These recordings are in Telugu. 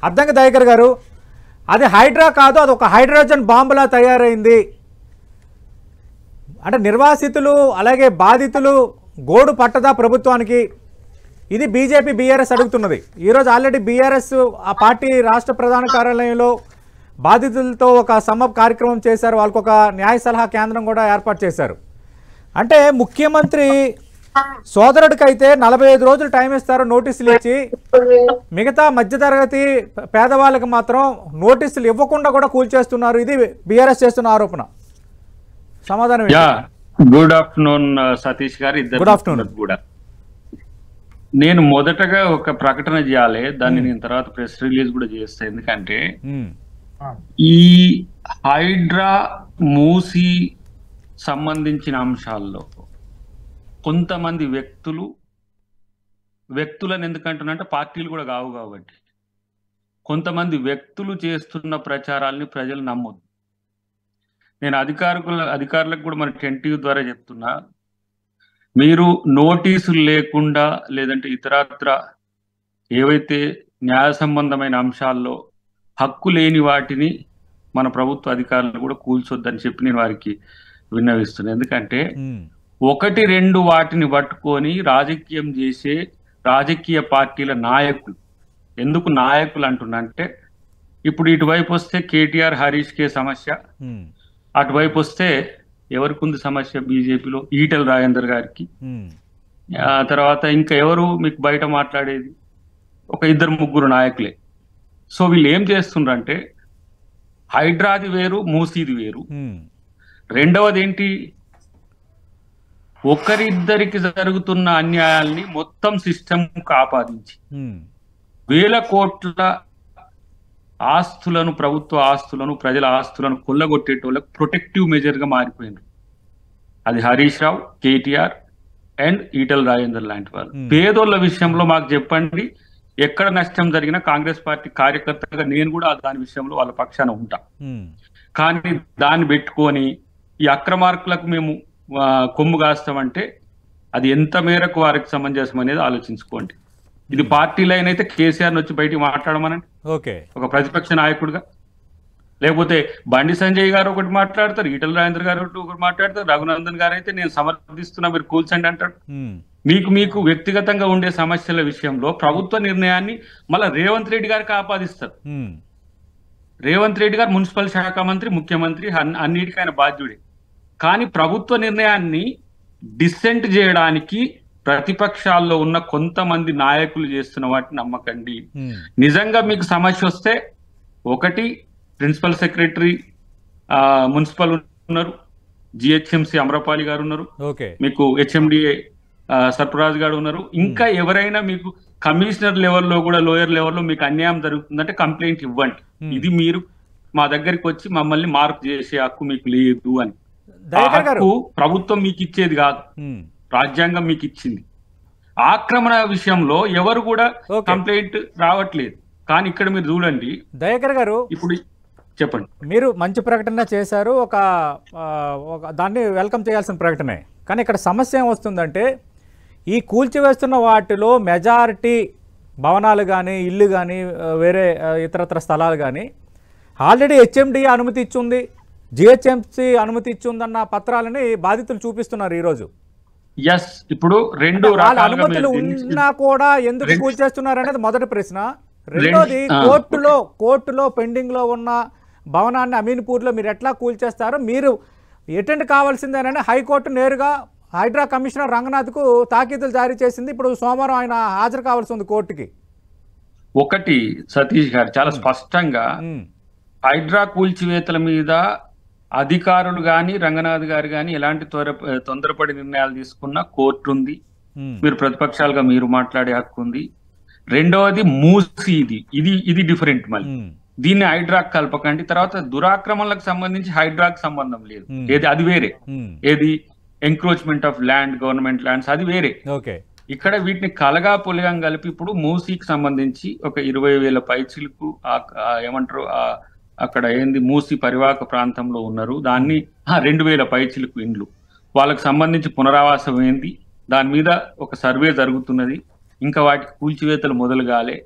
అద్దంకి దయాకర్ గారు, అది హైడ్రా కాదు, అది ఒక హైడ్రోజన్ బాంబులా తయారైంది అంటే నిర్వాసితులు అలాగే బాధితులు గోడు పట్టదా ప్రభుత్వానికి? ఇది బీజేపీ బీఆర్ఎస్ అడుగుతున్నది. ఈరోజు ఆల్రెడీ బీఆర్ఎస్ ఆ పార్టీ రాష్ట్ర ప్రధాన కార్యాలయంలో బాధితులతో ఒక సమ్మప్ కార్యక్రమం చేశారు. వాళ్ళకు ఒక న్యాయ సలహా కేంద్రం కూడా ఏర్పాటు చేశారు. అంటే ముఖ్యమంత్రి సోదరుడికైతే 45 రోజులు టైం ఇస్తారు నోటీసులు ఇచ్చి, మిగతా మధ్యతరగతి పేదవాళ్ళకి మాత్రం నోటీసులు ఇవ్వకుండా కూడా కూల్చేస్తున్నారు. ఇది బీఆర్ఎస్ చేస్తున్న ఆరోపణ. సమాధానం గుడ్ ఆఫ్టర్నూన్ సతీష్ గారు. Good afternoon. కూడా నేను మొదటగా ఒక ప్రకటన చేయాలి, దాన్ని నేను తర్వాత ప్రెస్ రిలీజ్ కూడా చేస్తా. ఎందుకంటే ఈ హైడ్రా మూసి సంబంధించిన అంశాల్లో కొంతమంది వ్యక్తులను ఎందుకంటున్నంటే పార్టీలు కూడా కావు కాబట్టి కొంతమంది వ్యక్తులు చేస్తున్న ప్రచారాల్ని ప్రజలు నమ్మొద్దు. నేను అధికారులకు కూడా మన టెంటివ్ ద్వారా చెప్తున్నా, మీరు నోటీసులు లేకుండా లేదంటే ఇతరత్ర ఏవైతే న్యాయ సంబంధమైన అంశాల్లో హక్కు లేని వాటిని మన ప్రభుత్వ అధికారులు కూడా కూల్చొద్దని చెప్పి నేను వారికి విన్నవిస్తున్నాను. ఎందుకంటే 1-2 వాటిని పట్టుకొని రాజకీయం చేసే రాజకీయ పార్టీల నాయకులు, ఎందుకు నాయకులు అంటున్నా అంటే, ఇప్పుడు ఇటువైపు వస్తే కేటీఆర్ హరీష్ కే సమస్య, అటువైపు వస్తే ఎవరికి ఉంది సమస్య బీజేపీలో ఈటెల రాజేందర్ గారికి, తర్వాత ఇంకా ఎవరు మీకు బయట మాట్లాడేది ఒక 2-3 నాయకులే. సో వీళ్ళు ఏం చేస్తుండ్రంటే హైడ్రాది వేరు మూసీది వేరు. రెండవది ఏంటి, ఒకరిద్దరికి జరుగుతున్న అన్యాయాల్ని మొత్తం సిస్టమ్ ఆపాదించి వేల కోట్ల ఆస్తులను, ప్రభుత్వ ఆస్తులను, ప్రజల ఆస్తులను కొల్లగొట్టేటోళ్ళకు ప్రొటెక్టివ్ మెజర్ గా మారిపోయింది. అది హరీష్ రావు, కేటీఆర్ అండ్ ఈటెల రాజేందర్ లాంటి వాళ్ళు. పేదోళ్ళ విషయంలో మాకు చెప్పండి, ఎక్కడ నష్టం జరిగినా కాంగ్రెస్ పార్టీ కార్యకర్తగా నేను కూడా దాని విషయంలో వాళ్ళ పక్షాన ఉంటా. కానీ దాన్ని పెట్టుకొని ఈ అక్రమార్కులకు మేము కొమ్ము కాస్తామంటే అది ఎంత మేరకు వారికి సమంజసం అనేది ఆలోచించుకోండి. ఇది పార్టీ లైన్ అయితే కేసీఆర్ వచ్చి బయటికి మాట్లాడమనండి ఒక ప్రతిపక్ష నాయకుడిగా, లేకపోతే బండి సంజయ్ గారు ఒకటి మాట్లాడతారు, ఈటెల రాజేందర్ గారు ఒకటి మాట్లాడతారు, రఘునందన్ గారు అయితే నేను సమర్థిస్తున్నా మీరు కూల్చండి అంటాడు. మీకు వ్యక్తిగతంగా ఉండే సమస్యల విషయంలో ప్రభుత్వ నిర్ణయాన్ని మళ్ళీ రేవంత్ రెడ్డి గారికి ఆపాదిస్తారు. రేవంత్ రెడ్డి గారు మున్సిపల్ శాఖ మంత్రి, ముఖ్యమంత్రి, అన్నిటికీ ఆయన బాధ్యుడే. కానీ ప్రభుత్వ నిర్ణయాన్ని డిసెంట్ చేయడానికి ప్రతిపక్షాల్లో ఉన్న కొంతమంది నాయకులు చేస్తున్న వాటిని నమ్మకండి. నిజంగా మీకు సమస్య వస్తే ఒకటి ప్రిన్సిపల్ సెక్రటరీ మున్సిపల్ ఉన్నారు, జిహెచ్ఎంసి అమరపాలి గారు ఉన్నారు, మీకు హెచ్ఎండిఏ సర్ఫరాజ్ గారు ఉన్నారు, ఇంకా ఎవరైనా మీకు కమిషనర్ లెవెల్లో కూడా లోయర్ లెవెల్లో మీకు అన్యాయం జరుగుతుందంటే కంప్లైంట్ ఇవ్వండి. ఇది మీరు మా దగ్గరికి వచ్చి మమ్మల్ని మార్క్ చేసే హక్కు మీకు లేదు అని. ఆ హక్కు ప్రభుత్వం మీకు ఇచ్చేది కాదు, రాజ్యాంగం మీకు ఇచ్చింది. ఆక్రమణ విషయంలో ఎవరు కూడా కంప్లైంట్ రావట్లేదు. కానీ ఇక్కడ మీరు చూడండి దయాకర్ గారు, ఇప్పుడు చెప్పండి, మీరు మంచి ప్రకటన చేశారు, ఒక దాన్ని వెల్కమ్ చేయాల్సిన ప్రకటనే. కానీ ఇక్కడ సమస్య ఏమొస్తుందంటే, ఈ కూల్చివేస్తున్న వాటిలో మెజారిటీ భవనాలు కానీ ఇల్లు కానీ వేరే ఇతరత్ర స్థలాలు కానీ ఆల్రెడీ హెచ్ఎండి అనుమతి ఇచ్చింది, జిహెచ్ఎంసి అనుమతి ఇచ్చిందన్న పత్రాలని బాధితులు చూపిస్తున్నారు ఈరోజు. ఇప్పుడు అనుమతులు ఉన్నా కూడా ఎందుకు కూల్చేస్తున్నారు అనేది మొదటి ప్రశ్న. రెండోది, కోర్టులో పెండింగ్ లో ఉన్న భవనాన్ని అమీన్పూర్లో మీరు ఎట్లా కూల్చేస్తారో మీరు అటెండ్ కావాల్సిందేనని హైకోర్టు నేరుగా హైడ్రా కమిషనర్ రంగనాథ్కు తాకీదులు జారీ చేసింది. ఇప్పుడు సోమవారం ఆయన హాజరు కావాల్సి ఉంది కోర్టుకి. ఒకటి సతీష్ గారు చాలా స్పష్టంగా హైడ్రా కూల్చివేతల మీద అధికారులు గాని రంగనాథ్ గారు గాని ఎలాంటి తొందరపడి నిర్ణయాలు తీసుకున్న కోర్టు ఉంది, మీరు ప్రతిపక్షాలుగా మీరు మాట్లాడే హక్కు ఉంది. రెండవది మూసి, ఇది డిఫరెంట్. మళ్ళీ దీన్ని హైడ్రాక్ కలపకండి. తర్వాత దురాక్రమణలకు సంబంధించి హైడ్రాక్ సంబంధం లేదు, ఏది అది వేరే, ఏది encroachment of land, government lands అది వేరే. ఇక్కడ వీటిని కలగా పొలిగా కలిపి ఇప్పుడు మూసీకి సంబంధించి ఒక 20,000 పైచిలకు ఏమంటారు అక్కడ ఏంది మూసి పరివాహక ప్రాంతంలో ఉన్నారు, దాన్ని 2,000 పైచిలకు ఇండ్లు, వాళ్ళకి సంబంధించి పునరావాసం ఏంది, దాని మీద ఒక సర్వే జరుగుతున్నది, ఇంకా వాటికి కూల్చివేతలు మొదలు కాలే.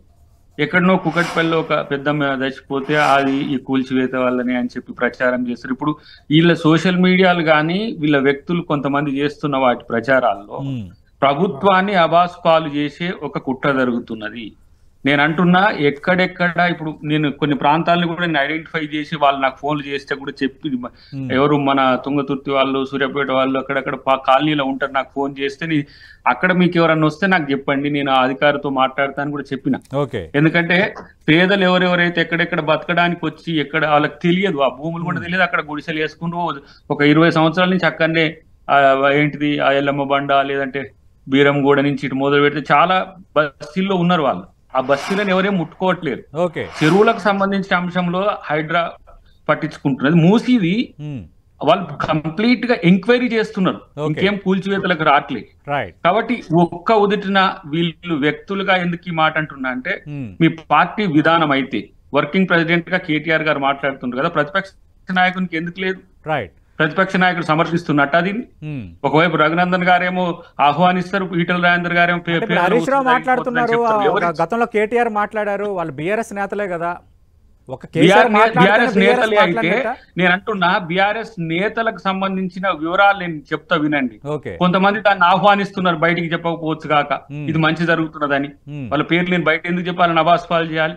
ఎక్కడనో కుకట్పల్లిలో ఒక పెద్ద చచ్చిపోతే అది ఈ కూల్చివేత వల్లనే అని చెప్పి ప్రచారం చేస్తారు. ఇప్పుడు వీళ్ళ సోషల్ మీడియాలు కానీ వీళ్ళ వ్యక్తులు కొంతమంది చేస్తున్న వాటి ప్రచారాల్లో ప్రభుత్వాన్ని అబాస్ పాలు చేసే ఒక కుట్ర జరుగుతున్నది. నేను అంటున్నా ఎక్కడెక్కడ ఇప్పుడు నేను కొన్ని ప్రాంతాలను కూడా నేను ఐడెంటిఫై చేసి వాళ్ళు నాకు ఫోన్లు చేస్తే కూడా చెప్పి ఎవరు మన తుంగతుర్తి వాళ్ళు సూర్యాపేట వాళ్ళు అక్కడక్కడ కాలనీలో ఉంటారు, నాకు ఫోన్ చేస్తే అక్కడ మీకు ఎవరన్నా వస్తే నాకు చెప్పండి, నేను ఆ అధికారితో మాట్లాడతాను కూడా చెప్పిన. ఎందుకంటే పేదలు ఎవరెవరైతే ఎక్కడెక్కడ బతకడానికి వచ్చి ఎక్కడ వాళ్ళకి తెలియదు, ఆ భూములు కూడా తెలియదు, అక్కడ గుడిసెలు వేసుకుంటూ ఒక 20 సంవత్సరాల నుంచి అక్కడనే ఏంటిది ఆ ఎల్లమ్మ బండ లేదంటే బీరంగూడ నుంచి ఇటు మొదలు పెడితే చాలా బస్తీల్లో ఉన్నారు వాళ్ళు. ఆ బస్తీలను ఎవరేం ముట్టుకోవట్లేదు. చెరువులకు సంబంధించిన అంశంలో హైడ్రా పట్టించుకుంటున్నది. మూసీది వాళ్ళు కంప్లీట్ గా ఎంక్వైరీ చేస్తున్నారు, ఇంకేం కూల్చివేతలకు రావట్లేదు. కాబట్టి ఒక్క ఉదిటిన వీళ్ళు వ్యక్తులుగా ఎందుకు ఈ మాట అంటున్నా అంటే మీ పార్టీ విధానం అయితే వర్కింగ్ ప్రెసిడెంట్ గా కేటీఆర్ గారు మాట్లాడుతుంటారు కదా, ప్రతిపక్ష నాయకునికి ఎందుకు లేదు? ప్రతిపక్ష నాయకుడు సమర్థిస్తున్నట్టు అది. ఒకవైపు రఘునందన్ గారేమో ఆహ్వానిస్తారు, ఈటల రాజేందర్ గారేమో హరీష్ రావు మాట్లాడుతున్నారు. గతంలో కేటీఆర్ మాట్లాడారు, వాళ్ళు బీఆర్ఎస్ నేతలే కదా. బీఆర్ఎస్ నేతలే అయితే నేను అంటున్నా బీఆర్ఎస్ నేతలకు సంబంధించిన వివరాలు నేను చెప్తా వినండి. కొంతమంది దాన్ని ఆహ్వానిస్తున్నారు బయటికి చెప్పకపోవచ్చు కాక, ఇది మంచి జరుగుతున్నదని. వాళ్ళ పేర్లు నేను బయట ఎందుకు చెప్పాలని అబాస్పాలు చేయాలి?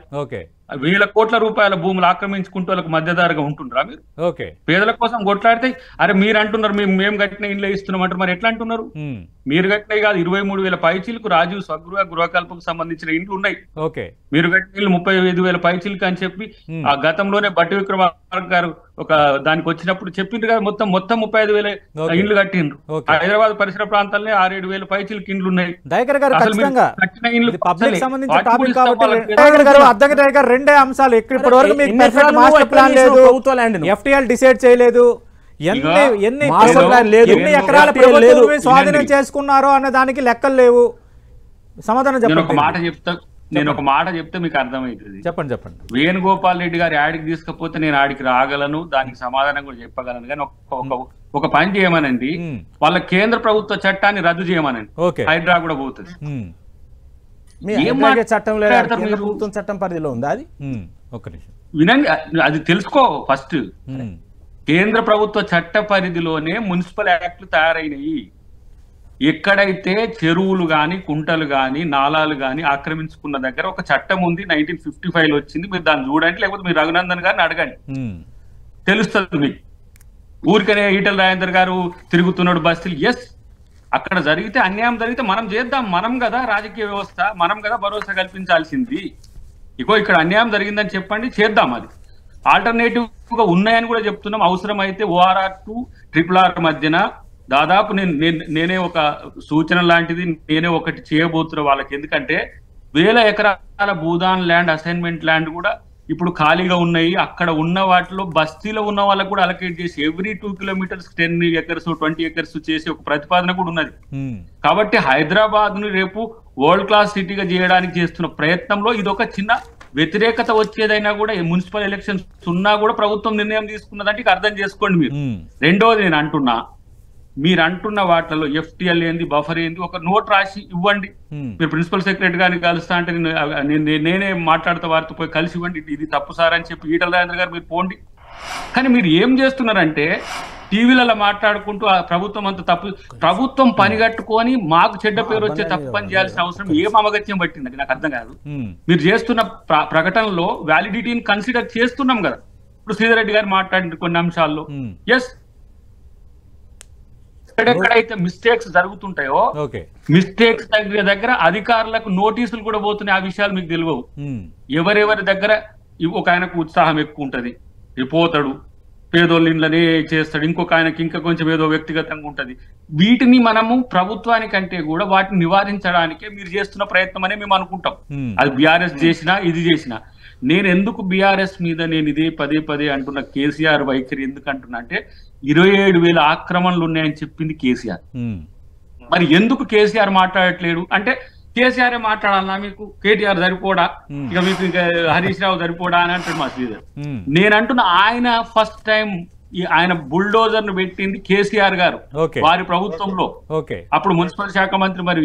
వేల కోట్ల రూపాయల భూములు ఆక్రమించుకుంటూ వాళ్ళకి మధ్యదారుగా ఉంటుండ్రా మీరు? పేదల కోసం కొట్లాడితే అరే మీరు అంటున్నారు మేము కట్టిన ఇండ్లు ఇస్తున్నాం అంటారు, మరి ఎట్లా అంటున్నారు? మీరు కట్టినవి కాదు 23,000 పైచీలకు రాజీవ్ స్వగృహ గృహకల్పకు సంబంధించిన ఇండ్లు ఉన్నాయి. మీరు కట్టిన ఇల్లు 35,000 పైచీలకు అని చెప్పి ఆ గతంలోనే బట్టి విక్రమార్క గారు ఒక దానికి వచ్చినప్పుడు చెప్పిండ్రు కదా, మొత్తం 35,000 ఇండ్లు కట్టిండ్రు. హైదరాబాద్ పరిసర ప్రాంతాల్లో 6-7,000 పైచీలకు ఇండ్లు ఉన్నాయి. కట్టిన ఇండ్లు రెండే అంశాలు ఇప్పటి వరకు మీకు పర్ఫెక్ట్ మాస్టర్ ప్లాన్ లేదు, ఎఫ్టీఎల్ డిసైడ్ చేయలేదు, ఎన్ని ఎకరాల ప్రభుత్వం స్వాధీనం చేసుకున్నారో అనే దానికి లెక్కలు లేవు. సమాధానం చెప్పండి. నేను ఒక మాట చెప్తే మీకు అర్థమవుతుంది. చెప్పండి. వేణుగోపాల్ రెడ్డి గారి ఆడికి తీసుకపోతే నేను ఆడికి రాగలను, దానికి సమాధానం కూడా చెప్పగలను. కానీ ఒక పని చేయమనండి, వాళ్ళ కేంద్ర ప్రభుత్వ చట్టాన్ని రద్దు చేయమనండి, హైడ్రా కూడా పోతుంది. చట్టం పరిధిలో ఉందా అది? వినండి, అది తెలుసుకో ఫస్ట్. కేంద్ర ప్రభుత్వ చట్ట పరిధిలోనే మున్సిపల్ యాక్ట్లు తయారైనవి. ఎక్కడైతే చెరువులు గాని కుంటలు గాని నాలాలు గాని ఆక్రమించుకున్న దగ్గర ఒక చట్టం ఉంది, 1955 వచ్చింది. మీరు దాన్ని చూడండి, లేకపోతే మీరు రఘునందన్ గారిని అడగండి, తెలుస్తుంది మీకు. ఊరికనే ఈటల రాజేందర్ గారు తిరుగుతున్నాడు బస్తీలు. ఎస్, అక్కడ జరిగితే అన్యాయం జరిగితే మనం చేద్దాం, మనం కదా రాజకీయ వ్యవస్థ, మనం కదా భరోసా కల్పించాల్సింది. ఇక్కడ అన్యాయం జరిగిందని చెప్పండి, చేద్దాం. అది ఆల్టర్నేటివ్ గా ఉన్నాయని కూడా చెప్తున్నాం. అవసరం అయితే ORR టు RRR మధ్యన దాదాపు నేనే ఒక సూచన లాంటిది నేనే ఒకటి చేయబోతున్నా వాళ్ళకి. ఎందుకంటే 1000 ఎకరాల భూదాన్ ల్యాండ్, అసైన్మెంట్ ల్యాండ్ కూడా ఇప్పుడు ఖాళీగా ఉన్నాయి. అక్కడ ఉన్న వాటిలో బస్తీలో ఉన్న వాళ్ళకు కూడా అలకేట్ చేసి ఎవ్రీ 2 కిలోమీటర్స్ 10 ఎకర్స్ 20 ఎకర్స్ చేసి ఒక ప్రతిపాదన కూడా ఉన్నది. కాబట్టి హైదరాబాద్ ను రేపు వరల్డ్ క్లాస్ సిటీగా చేయడానికి చేస్తున్న ప్రయత్నంలో ఇది ఒక చిన్న వ్యతిరేకత వచ్చేదైనా కూడా, మున్సిపల్ ఎలక్షన్స్ ఉన్నా కూడా ప్రభుత్వం నిర్ణయం తీసుకున్నదంటే అర్థం చేసుకోండి మీరు. రెండోది నేను అంటున్నా, మీరు అంటున్న వాటిలో FTL ఏంది, బఫర్ ఏంది, ఒక నోట్ రాసి ఇవ్వండి. మీరు ప్రిన్సిపల్ సెక్రటరీ గారిని కలుస్తా అంటే నేనే మాట్లాడుతూ వారితో పోయి కలిసి ఇవ్వండి, ఇది తప్పు సార్ అని చెప్పి ఈటల రాజేందర్ గారు మీరు పోండి. కానీ మీరు ఏం చేస్తున్నారంటే టీవీలలో మాట్లాడుకుంటూ ఆ ప్రభుత్వం అంత తప్పు, ప్రభుత్వం పనిగట్టుకొని మాకు చెడ్డ పేరు వచ్చే తప్పు పని చేయాల్సిన అవసరం ఏం అమగత్యం పట్టిందండి? నాకు అర్థం కాదు. మీరు చేస్తున్న ప్రకటనలో వ్యాలిడిటీని కన్సిడర్ చేస్తున్నాం కదా. ఇప్పుడు శ్రీధర్ రెడ్డి గారు మాట్లాడిన కొన్ని అంశాల్లో ఎస్, ఎక్కడెక్కడైతే మిస్టేక్స్ జరుగుతుంటాయో మిస్టేక్స్ దగ్గర అధికారులకు నోటీసులు కూడా పోతున్నాయి. ఆ విషయాలు మీకు తెలియవు. ఎవరెవరి దగ్గర ఒక ఆయనకు ఉత్సాహం ఎక్కువ ఉంటది, పోతాడు, పేదోళ్ళ ఇంట్లోనే చేస్తాడు, ఇంకొక ఆయనకి ఇంకా కొంచెం ఏదో వ్యక్తిగతంగా ఉంటది. వీటిని మనము ప్రభుత్వానికంటే కూడా వాటిని నివారించడానికే మీరు చేస్తున్న ప్రయత్నం అనే మేము అనుకుంటాం. అది బీఆర్ఎస్ చేసినా ఇది చేసినా. నేను ఎందుకు బీఆర్ఎస్ మీద నేను ఇదే పదే అంటున్న కేసీఆర్ వైఖరి ఎందుకు అంటున్నా అంటే 27,000 ఆక్రమణలు ఉన్నాయని చెప్పింది కేసీఆర్. మరి ఎందుకు కేసీఆర్ మాట్లాడట్లేడు అంటే కేసీఆర్ మాట్లాడాలన్నా మీకు కేటీఆర్ సరిపోడా, ఇక మీకు ఇంకా హరీష్ రావు సరిపోడా అని అంటాడు మా శ్రీధర్. నేను అంటున్నా ఆయన ఫస్ట్ టైం ఆయన బుల్డోజర్ ను పెట్టింది కేసీఆర్ గారు ఓకే. వారి ప్రభుత్వంలో. ఓకే. అప్పుడు మున్సిపల్ శాఖ మంత్రి మరి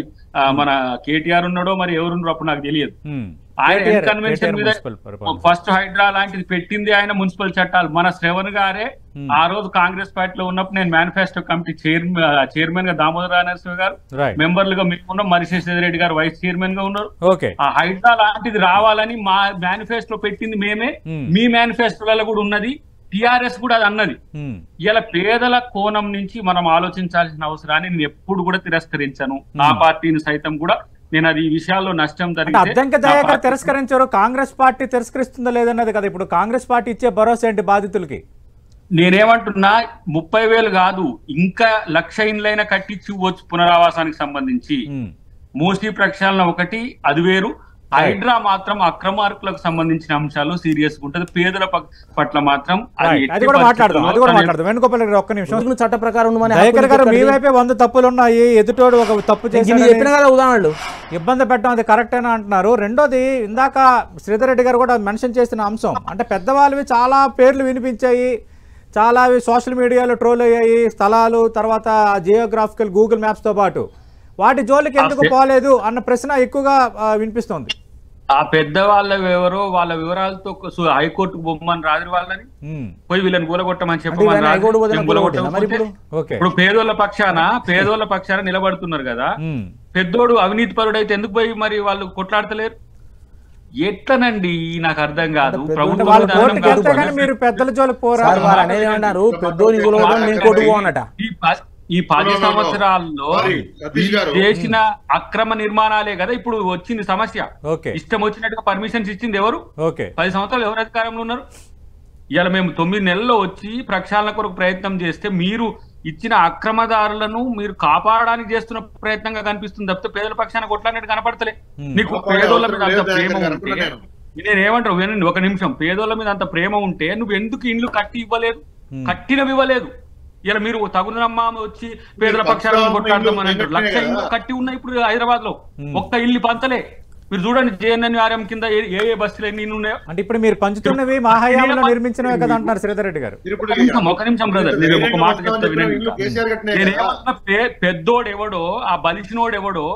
మన కేటీఆర్ ఉన్నాడో మరి ఎవరున్నారో అప్పుడు నాకు తెలియదు. ఆయన కన్వెన్షన్ మీద ఫస్ట్ హైడ్రా లాంటిది పెట్టింది ఆయన మున్సిపల్ చట్టాలు. మన శ్రవణ్ గారే ఆ రోజు కాంగ్రెస్ పార్టీలో ఉన్నప్పుడు నేను మేనిఫెస్టో కమిటీ చైర్మన్ గా దామోదర నరసింహ గారు, మెంబర్లుగా మేము ఉన్నాం, మరిశేష్ రెడ్డి గారు వైస్ చైర్మన్ గా ఉన్నారు. ఆ హైడ్రా లాంటిది రావాలని మా మేనిఫెస్టో పెట్టింది మేమే, మీ మేనిఫెస్టోలలో కూడా ఉన్నది, టిఆర్ఎస్ కూడా అది అన్నది. ఇలా పేదల కోణం నుంచి మనం ఆలోచించాల్సిన అవసరాన్ని నేను ఎప్పుడు కూడా తిరస్కరించాను. నా పార్టీని సైతం కూడా నేను అది ఈ విషయాల్లో నష్టం అద్దంకి దయాకర్ తిరస్కరించారు, కాంగ్రెస్ పార్టీ తిరస్కరిస్తుందా లేదన్నది కదా. ఇప్పుడు కాంగ్రెస్ పార్టీ ఇచ్చే భరోసా ఏంటి బాధితులకి? నేనేమంటున్నా 30,000 కాదు, ఇంకా 1,00,000 ఇండ్లైనా కట్టించి ఇవ్వచ్చు పునరావాసానికి సంబంధించి. మూసీ ప్రక్షాళన ఒకటి, అది వేరు. హైడ్రా మాత్రం అక్రమార్కులకు సంబంధించిన అంశాలు సీరియస్ గా ఉంటది, పేదల పట్ల మాత్రం అది కూడా మాట్లాడదాం. వేణుగోపాల్ గారు ఒక్క నిమిషం. చట్ట ప్రకారం మీ వైపే 100 తప్పులు ఉన్నాయి, ఎదుటోడు ఒక తప్పు చేసి ఉదాహరణలు ఇబ్బంది పెట్టడం అది కరెక్టేనా అంటున్నారు. రెండోది ఇందాక శ్రీధర్ రెడ్డి గారు కూడా మెన్షన్ చేసిన అంశం అంటే పెద్దవాళ్ళవి చాలా పేర్లు వినిపించాయి, చాలా సోషల్ మీడియాలో ట్రోల్ అయ్యాయి స్థలాలు, తర్వాత జియోగ్రాఫికల్ గూగుల్ మ్యాప్స్ తో పాటు. వాటి జోలికి ఎందుకు పోలేదు అన్న ప్రశ్న ఎక్కువగా వినిపిస్తోంది. ఆ పెద్దవాళ్ళ ఎవరో వాళ్ళ వివరాలతో హైకోర్టుకు బొమ్మని రాజు వాళ్ళని పోయి వీళ్ళని కూలగొట్టమని చెప్పమని ఇప్పుడు పేదోళ్ళ పక్షాన నిలబడుతున్నారు కదా. పెద్దోడు అవినీతి పరుడైతే ఎందుకు పోయి మరి వాళ్ళు కొట్లాడతలేరు? ఎట్లనండి నాకు అర్థం కాదు. మీరు పెద్దల జోలికి ఈ 10 సంవత్సరాల్లో చేసిన అక్రమ నిర్మాణాలే కదా ఇప్పుడు వచ్చింది సమస్య. ఇష్టం వచ్చినట్టుగా పర్మిషన్స్ ఇచ్చింది ఎవరు? 10 సంవత్సరాలు ఎవరు అధికారంలో ఉన్నారు? ఇవాళ మేము 9 నెలల్లో వచ్చి ప్రక్షాళన కొరకు ప్రయత్నం చేస్తే మీరు ఇచ్చిన అక్రమదారులను మీరు కాపాడడానికి చేస్తున్న ప్రయత్నంగా కనిపిస్తుంది తప్పితే పేదల పక్షాన్ని కొట్లాడినట్టు కనపడతలే. నీకు పేదోళ్ళ మీద అంత ప్రేమ ఉంటే, నేనేమంటారు ఒక నిమిషం, పేదోళ్ళ మీద అంత ప్రేమ ఉంటే నువ్వు ఎందుకు ఇండ్లు కట్టి ఇవ్వలేదు, కట్టినవి ఇవ్వలేదు? ఇలా మీరు తగుదనమ్మా వచ్చి పేదల పక్షాలను కొట్లాడదామని అంటారు. 1,00,000 ఇల్లు కట్టి ఉన్నాయి ఇప్పుడు హైదరాబాద్ లో, ఒక్క ఇల్లు పంతలే. మీరు చూడండి జేఎన్ఎన్ఆర్ఎం కింద ఏ బస్సులు ఎన్ని ఉన్నాయో. అంటే ఇప్పుడు మీరు పంచుతున్నవి మా హయాంలో నిర్మించినవే కదా అంటున్నారు శ్రీధర్ రెడ్డి గారు. ఒక నిమిషం బ్రదర్, నేను ఒక మాట చెప్తా వినండి. నేనేమన్నా పెద్దోడు ఎవడో, ఆ బలిసినోడు ఎవడో,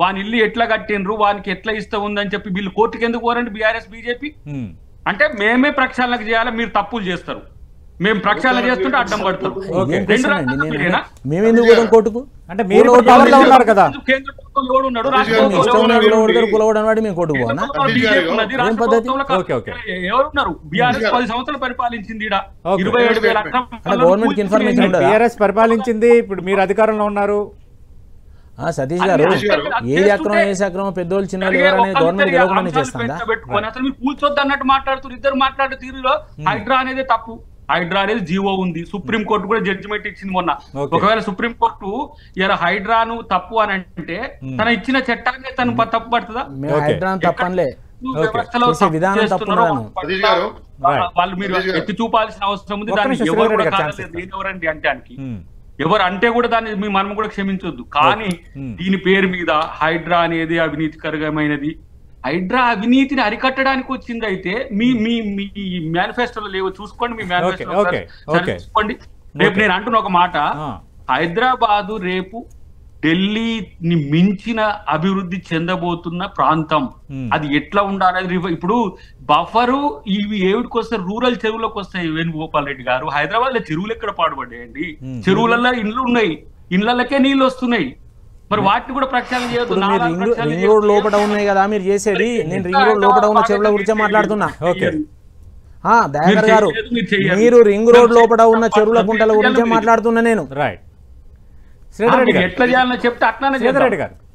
వాని ఇల్లు ఎట్లా కట్టిండ్రు, వానికి ఎట్లా ఇష్టం ఉందని చెప్పి వీళ్ళు కోర్టుకి ఎందుకు పోరండి బీఆర్ఎస్ బీజేపీ? అంటే మేమే ప్రక్షాళనకు చేయాలి, మీరు తప్పులు చేస్తారు, మేము ప్రక్షాళన చేస్తుంటే అడ్డం పడతారు. కోర్టుకు అంటే మీరు ఉన్నారు కదా, కేంద్ర ప్రభుత్వం ఎవడు ఉన్నాడు, ఎవరున్నారు? బీఆర్ఎస్ 10 సంవత్సరాలు పరిపాలించింది, 27,000 బీఆర్ఎస్ పరిపాలించింది, ఇప్పుడు మీరు అధికారంలో ఉన్నారు. సతీష్ గారు ఏది అక్రమం ఏ అక్రమం పెద్దోళ్ళు చిన్నోళ్ళు ఎవరనేది గవర్నమెంట్ తెలియకుండా చేస్తుందా? అసలు మీరు కూర్చొద్దు అన్నట్టు మాట్లాడుతున్నారు, ఇద్దరు మాట్లాడే తీరులో. హైడ్రా అనేది తప్పు, హైడ్రా అనేది జీవో ఉంది, సుప్రీం కోర్టు కూడా జడ్జిమెంట్ ఇచ్చింది మొన్న. ఒకవేళ సుప్రీం కోర్టు ఇలా హైడ్రాను తప్పు అని అంటే తన ఇచ్చిన చట్టాన్ని తను తప్పు పడుతుందా? వాళ్ళు మీరు ఎత్తి చూపాల్సిన అవసరం ఉంది. దాన్ని ఎవరండి అంటే ఎవరు అంటే కూడా దాన్ని మనం కూడా క్షమించొద్దు. కానీ దీని పేరు మీద హైడ్రా అనేది అవినీతికరమైనది. హైడ్రా అవినీతిని అరికట్టడానికి వచ్చింది అయితే మీ మేనిఫెస్టోలో లేవు, చూసుకోండి. మీ మేనిఫెస్టో చూసుకోండి. రేపు నేను అంటున్న ఒక మాట, హైదరాబాదు రేపు ఢిల్లీని మించిన అభివృద్ధి చెందబోతున్న ప్రాంతం. అది ఎట్లా ఉండాలి? ఇప్పుడు బఫరు ఇవి ఏవిడికి వస్తాయి? రూరల్ చెరువులకు వస్తాయి. వేణుగోపాల్ రెడ్డి గారు, హైదరాబాద్ లో చెరువులు ఎక్కడ పాడుపడ్డాయండి? చెరువులలో ఇండ్లు ఉన్నాయి, ఇండ్లకే నీళ్లు వస్తున్నాయి. మరి వాటిని కూడా ప్రక్షాళన చేయొద్దు. రింగ్ రోడ్ లోపల ఉన్నాయి కదా మీరు చేసేది. నేను రింగ్ రోడ్ లోపల ఉన్న చెరువుల గురించి మాట్లాడుతున్నా. దయాకర్ గారు, మీరు రింగ్ రోడ్ లోపల ఉన్న చెరువుల గుంటల గురించి మాట్లాడుతున్నా నేను. రైట్, ఎట్లా చేయాలని చెప్తే అట్లానే. శ్రీధర్ రెడ్డి గారు